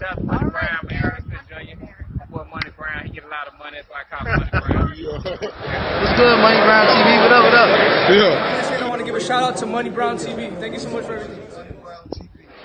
Shout out to Money Brown, man. Ernest Jr. My boy Money Brown, he get a lot of money, that's why I call him Money Brown. What's good, Money Brown TV? What up, what up? Yeah. I want to give a shout out to Money Brown TV. Thank you so much for everything.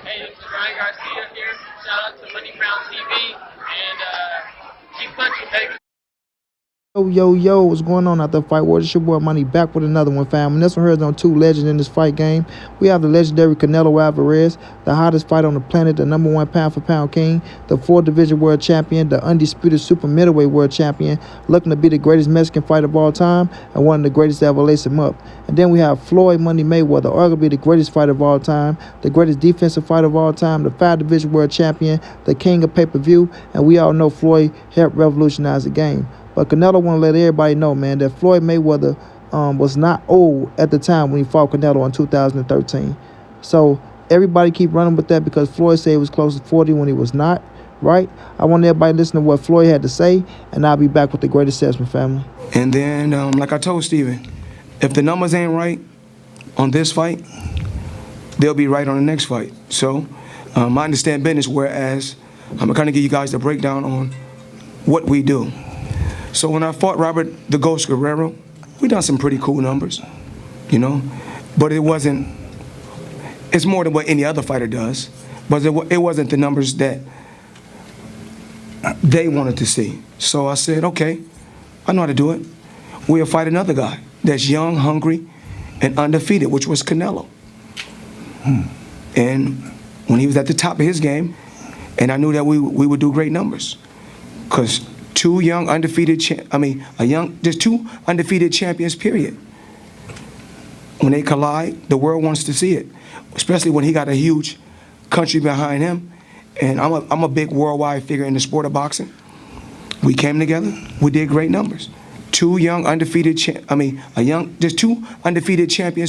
Hey, this is Ryan Garcia here. Shout out to Money Brown TV and keep punching, baby. Yo, what's going on out there, Fight Wars? It's your boy Money back with another one, fam. And this one here is on two legends in this fight game. We have the legendary Canelo Alvarez, the hottest fighter on the planet, the #1 pound-for-pound king, the 4th-division world champion, the undisputed super middleweight world champion, looking to be the greatest Mexican fighter of all time, and one of the greatest to ever lace him up. And then we have Floyd Money Mayweather, arguably the greatest fighter of all time, the greatest defensive fighter of all time, the 5th-division world champion, the king of pay-per-view, and we all know Floyd helped revolutionize the game. But Canelo want to let everybody know, man, that Floyd Mayweather was not old at the time when he fought Canelo in 2013. So everybody keep running with that because Floyd said he was close to 40 when he was not, right? I want everybody to listen to what Floyd had to say, and I'll be back with the great assessment, family. And then, like I told Steven, if the numbers ain't right on this fight, they'll be right on the next fight. So I understand business, whereas I'm going to kind of give you guys the breakdown on what we do. So when I fought Robert the Ghost Guerrero, we done some pretty cool numbers, you know, but it's more than what any other fighter does, but it wasn't the numbers that they wanted to see. So I said, okay, I know how to do it. We'll fight another guy that's young, hungry, and undefeated, which was Canelo. And when he was at the top of his game, and I knew that we would do great numbers, because two undefeated champions, period. When they collide, the world wants to see it, especially when he got a huge country behind him. And I'm a big worldwide figure in the sport of boxing. We came together, we did great numbers. Two undefeated champions,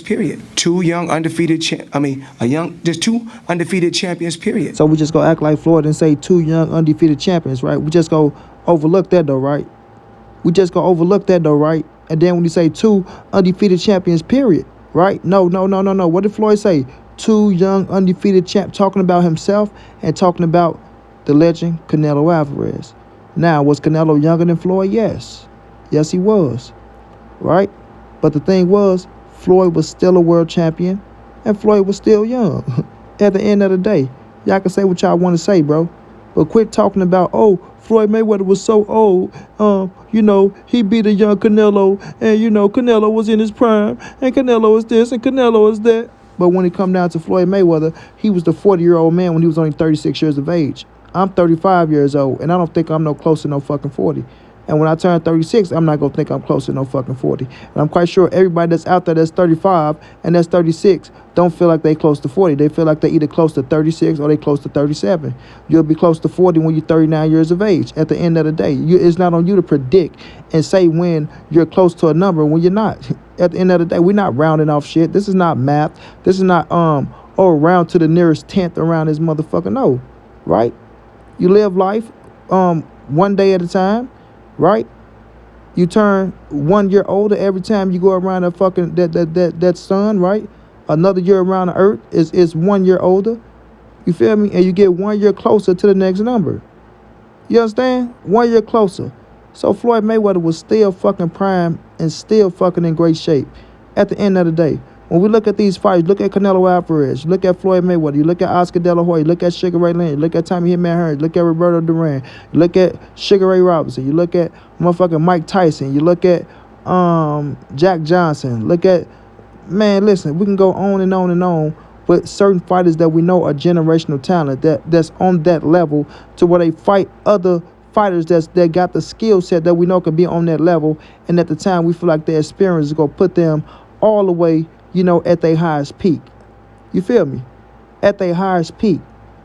period. Two undefeated champions, period. So we just gonna act like Floyd and say two young undefeated champions, right? We just go overlook that though, right? And then when you say two undefeated champions, period, right? No. What did Floyd say? Two young undefeated champs, talking about himself and talking about the legend Canelo Alvarez. Now, was Canelo younger than Floyd? Yes, he was, right? But the thing was, Floyd was still a world champion and Floyd was still young. At the end of the day, y'all can say what y'all want to say, bro. But quit talking about, oh, Floyd Mayweather was so old, he beat a young Canelo, and, Canelo was in his prime, and Canelo is this, and Canelo is that. But when it come down to Floyd Mayweather, he was the 40-year-old man when he was only 36 years of age. I'm 35 years old, and I don't think I'm no close to no fucking 40. And when I turn 36, I'm not going to think I'm close to no fucking 40. And I'm quite sure everybody that's out there that's 35 and that's 36 don't feel like they close to 40. They feel like they either close to 36 or they close to 37. You'll be close to 40 when you're 39 years of age. At the end of the day, it's not on you to predict and say when you're close to a number when you're not. At the end of the day, we're not rounding off shit. This is not math. This is not, round to the nearest tenth around this motherfucker. No, right? You live life one day at a time. Right? You turn 1 year older every time you go around that fucking that sun, right? Another year around the earth is 1 year older. You feel me? And you get 1 year closer to the next number. You understand? 1 year closer. So Floyd Mayweather was still fucking prime and still fucking in great shape. At the end of the day, when we look at these fights, look at Canelo Alvarez, look at Floyd Mayweather, you look at Oscar De La Hoya, you look at Sugar Ray Leonard, you look at Tommy Hitman Hearns, look at Roberto Duran, you look at Sugar Ray Robinson, you look at motherfucking Mike Tyson, you look at Jack Johnson, look at, man, listen, we can go on and on and on with certain fighters that we know are generational talent that's on that level to where they fight other fighters that got the skill set that we know can be on that level, and at the time we feel like their experience is going to put them all the way at their highest peak. You feel me? At their highest peak.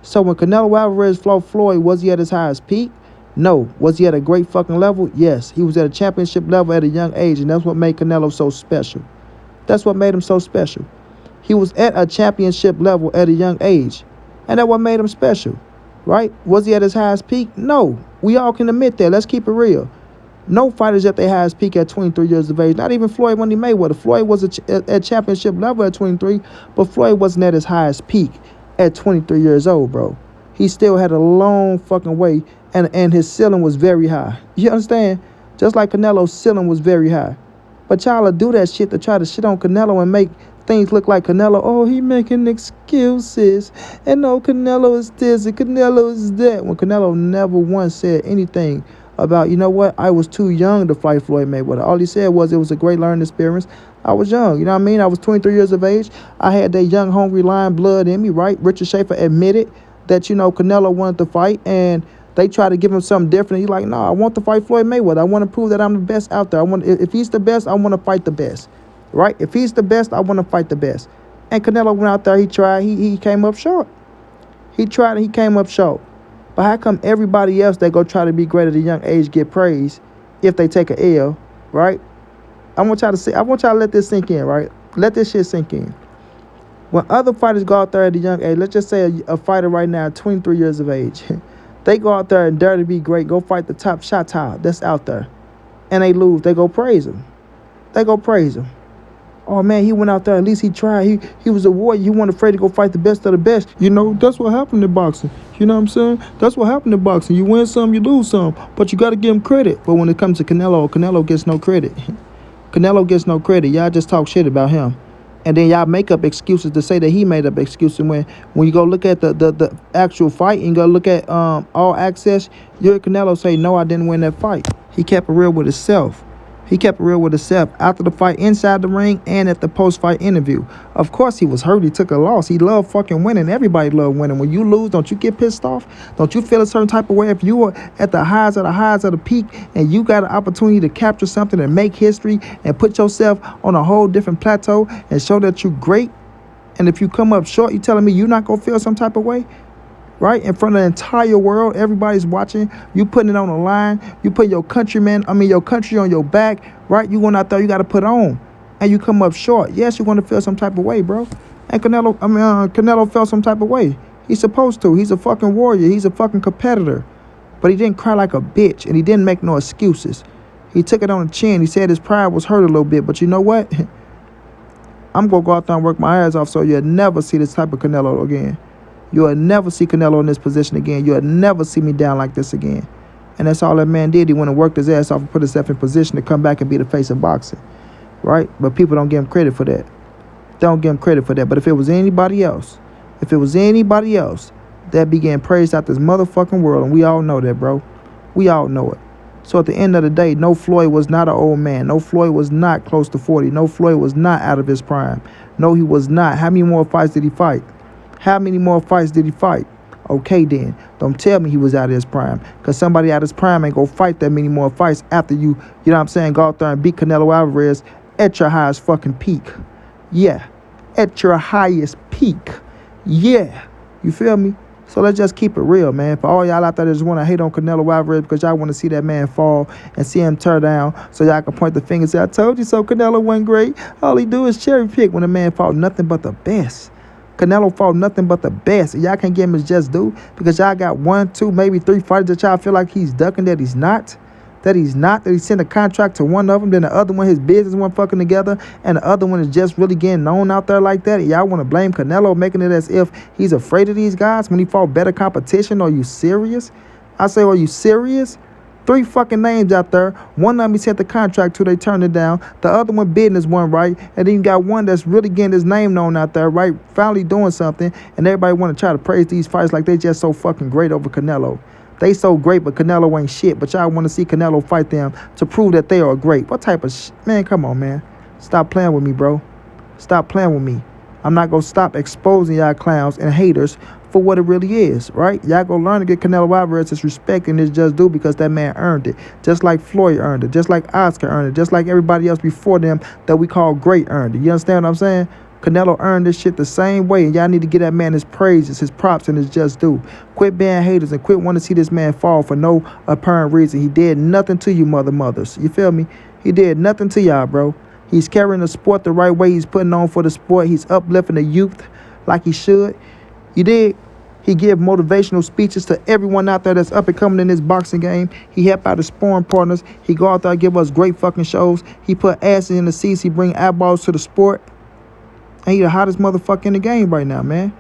So when Canelo Alvarez fought Floyd, was he at his highest peak? No. Was he at a great fucking level? Yes. He was at a championship level at a young age, and that's what made Canelo so special. That's what made him so special. He was at a championship level at a young age, and that's what made him special, right? Was he at his highest peak? No. We all can admit that. Let's keep it real. No fighters at their highest peak at 23 years of age. Not even Floyd Money Mayweather. Floyd was at championship level at 23, but Floyd wasn't at his highest peak at 23 years old, bro. he still had a long fucking way, and his ceiling was very high. You understand? Just like Canelo's ceiling was very high. But y'all will do that shit to try to shit on Canelo and make things look like Canelo. Oh, he making excuses. And no, Canelo is this and Canelo is that. When Canelo never once said anything about, you know what, I was too young to fight Floyd Mayweather. All he said was it was a great learning experience. I was young, you know what I mean? I was 23 years of age. I had that young, hungry lion blood in me, right? Richard Schaefer admitted that, you know, Canelo wanted to fight, and they tried to give him something different. He's like, no, I want to fight Floyd Mayweather. I want to prove that I'm the best out there. If he's the best, I want to fight the best, right? If he's the best, I want to fight the best. And Canelo went out there, he tried, he came up short. He tried and he came up short. But how come everybody else that go try to be great at a young age get praised if they take a L, right? I want y'all to let this sink in, right? Let this shit sink in. When other fighters go out there at a young age, let's just say a fighter right now, 23 years of age, they go out there and dare to be great, go fight the top shot top that's out there, and they lose, they go praise him. They go praise him. Oh man, he went out there, at least he tried. He was a warrior. He wasn't afraid to go fight the best of the best. You know, that's what happened in boxing. You know what I'm saying? That's what happened in boxing. You win some, you lose some. But you got to give him credit. But when it comes to Canelo gets no credit. Canelo gets no credit. Y'all just talk shit about him. And then y'all make up excuses to say that he made up excuses. When you go look at the actual fight and go look at All Access, you hear Canelo say, no, I didn't win that fight. He kept it real with himself. He kept it real with himself after the fight, inside the ring, and at the post-fight interview. Of course, he was hurt. He took a loss. He loved fucking winning. Everybody loved winning. When you lose, don't you get pissed off? Don't you feel a certain type of way? If you are at the highs of the peak and you got an opportunity to capture something and make history and put yourself on a whole different plateau and show that you're great, and if you come up short, you telling me you're not going to feel some type of way? Right? In front of the entire world, everybody's watching. You putting it on the line. You put your country on your back, right? You going out there, you got to put on. And you come up short. Yes, you're going to feel some type of way, bro. And Canelo felt some type of way. He's supposed to. He's a fucking warrior. He's a fucking competitor. But he didn't cry like a bitch, and he didn't make no excuses. He took it on the chin. He said his pride was hurt a little bit. But you know what? I'm going to go out there and work my ass off so you'll never see this type of Canelo again. You'll never see Canelo in this position again. You'll never see me down like this again. And that's all that man did. He went and worked his ass off and put himself in position to come back and be the face of boxing. Right? But people don't give him credit for that. They don't give him credit for that. But if it was anybody else that began praised out this motherfucking world, and we all know that, bro. We all know it. So at the end of the day, no, Floyd was not an old man. No, Floyd was not close to 40. No, Floyd was not out of his prime. No, he was not. How many more fights did he fight? How many more fights did he fight? Okay, then. Don't tell me he was out of his prime. Because somebody out of his prime ain't going to fight that many more fights after you know what I'm saying, go out there and beat Canelo Alvarez at your highest fucking peak. Yeah. At your highest peak. Yeah. You feel me? So let's just keep it real, man. For all y'all out there that just want to hate on Canelo Alvarez because y'all want to see that man fall and see him tear down so y'all can point the finger and say, I told you so, Canelo wasn't great. All he do is cherry pick when the man fought nothing but the best. Canelo fought nothing but the best. Y'all can't give him his just due because y'all got 1, 2, maybe 3 fighters that y'all feel like he's ducking, that he's not. That he sent a contract to one of them, then the other one, his business one fucking together, and the other one is just really getting known out there like that. Y'all want to blame Canelo, making it as if he's afraid of these guys when he fought better competition. Are you serious? I say, are you serious? 3 fucking names out there. One of them he sent the contract to, they turned it down. The other one business one, right? And then you got one that's really getting his name known out there, right? Finally doing something, and everybody want to try to praise these fights like they just so fucking great over Canelo. They so great, but Canelo ain't shit. But y'all want to see Canelo fight them to prove that they are great. What type of man, come on, man. Stop playing with me, bro. Stop playing with me. I'm not going to stop exposing y'all clowns and haters for what it really is, right? Y'all go learn to get Canelo Alvarez his respect and his just due because that man earned it. Just like Floyd earned it. Just like Oscar earned it. Just like everybody else before them that we call great earned it. You understand what I'm saying? Canelo earned this shit the same way, and y'all need to give that man his praises, his props, and his just due. Quit being haters and quit wanting to see this man fall for no apparent reason. He did nothing to you, mothers. You feel me? He did nothing to y'all, bro. He's carrying the sport the right way. He's putting on for the sport. He's uplifting the youth like he should. You did. He give motivational speeches to everyone out there that's up and coming in this boxing game. He help out his sparring partners. He go out there and give us great fucking shows. He put asses in the seats. He bring eyeballs to the sport. And he the hottest motherfucker in the game right now, man.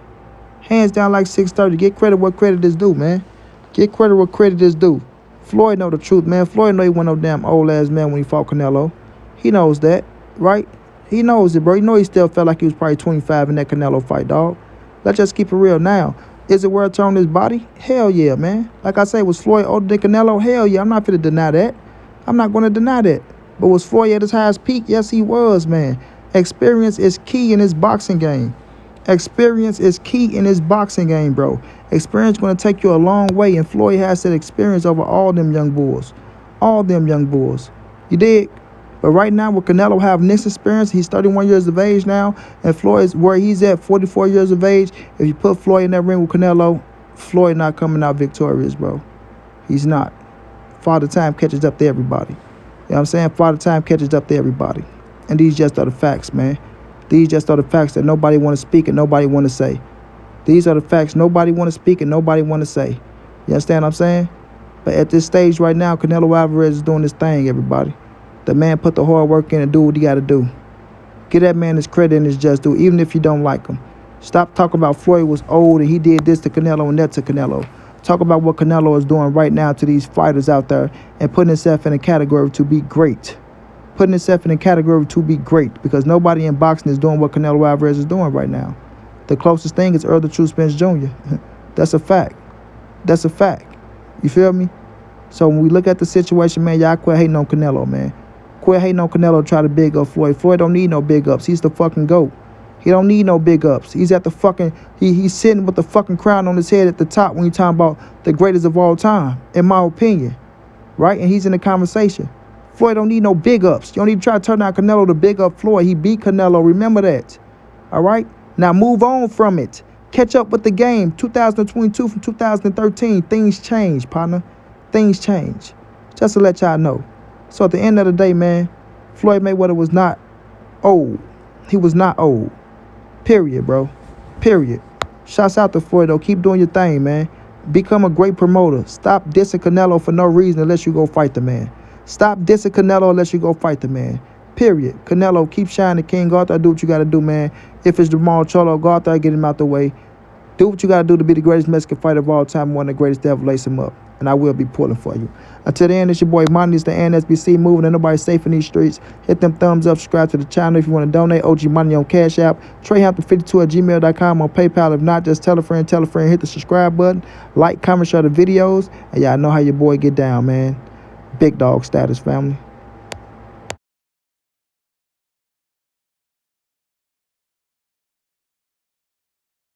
Hands down like 630. Get credit where credit is due, man. Get credit where credit is due. Floyd know the truth, man. Floyd know he wasn't no damn old-ass man when he fought Canelo. He knows that, right? He knows it, bro. You know he still felt like he was probably 25 in that Canelo fight, dog. Let's just keep it real now. Is it worth turning his body? Hell yeah, man. Like I say, was Floyd older than Canelo? Hell yeah. I'm not finna deny that. I'm not going to deny that. But was Floyd at his highest peak? Yes, he was, man. Experience is key in his boxing game. Experience is key in his boxing game, bro. Experience going to take you a long way, and Floyd has that experience over all them young bulls. All them young bulls. You dig? But right now, with Canelo having this experience, he's 31 years of age now, and Floyd's where he's at, 44 years of age. If you put Floyd in that ring with Canelo, Floyd not coming out victorious, bro. He's not. Father Time catches up to everybody. You know what I'm saying? Father Time catches up to everybody. And these just are the facts, man. These just are the facts that nobody want to speak and nobody want to say. These are the facts nobody want to speak and nobody want to say. You understand what I'm saying? But at this stage right now, Canelo Alvarez is doing his thing, everybody. The man put the hard work in and do what he got to do. Give that man his credit and his just due, even if you don't like him. Stop talking about Floyd was old and he did this to Canelo and that to Canelo. Talk about what Canelo is doing right now to these fighters out there and putting himself in a category to be great. Putting himself in a category to be great, because nobody in boxing is doing what Canelo Alvarez is doing right now. The closest thing is Earl the True Spence Jr. That's a fact. That's a fact. You feel me? So when we look at the situation, man, y'all quit hating on Canelo, man. Quit hating on Canelo, try to big up Floyd. Floyd don't need no big ups. He's the fucking GOAT. He don't need no big ups. He's at the fucking, he's sitting with the fucking crown on his head at the top when you're talking about the greatest of all time, in my opinion. Right? And he's in the conversation. Floyd don't need no big ups. You don't need to try to turn down Canelo to big up Floyd. He beat Canelo. Remember that. All right? Now move on from it. Catch up with the game. 2022 from 2013. Things change, partner. Things change. Just to let y'all know. So at the end of the day, man, Floyd Mayweather was not old. He was not old. Period, bro. Period. Shouts out to Floyd, though. Keep doing your thing, man. Become a great promoter. Stop dissing Canelo for no reason unless you go fight the man. Stop dissing Canelo unless you go fight the man. Period. Canelo, keep shining, King. Go out there, do what you got to do, man. If it's Jamal Charlo, go out there, get him out the way. Do what you got to do to be the greatest Mexican fighter of all time, one of the greatest to ever lace him up. And I will be pulling for you. Until then, it's your boy Monty. It's the NSBC moving. Ain't nobody safe in these streets. Hit them thumbs up. Subscribe to the channel if you want to donate. OG Money on Cash App. TreyHampton52@gmail.com on PayPal. If not, just tell a friend. Hit the subscribe button. Like, comment, share the videos. And y'all know how your boy get down, man. Big dog status, family.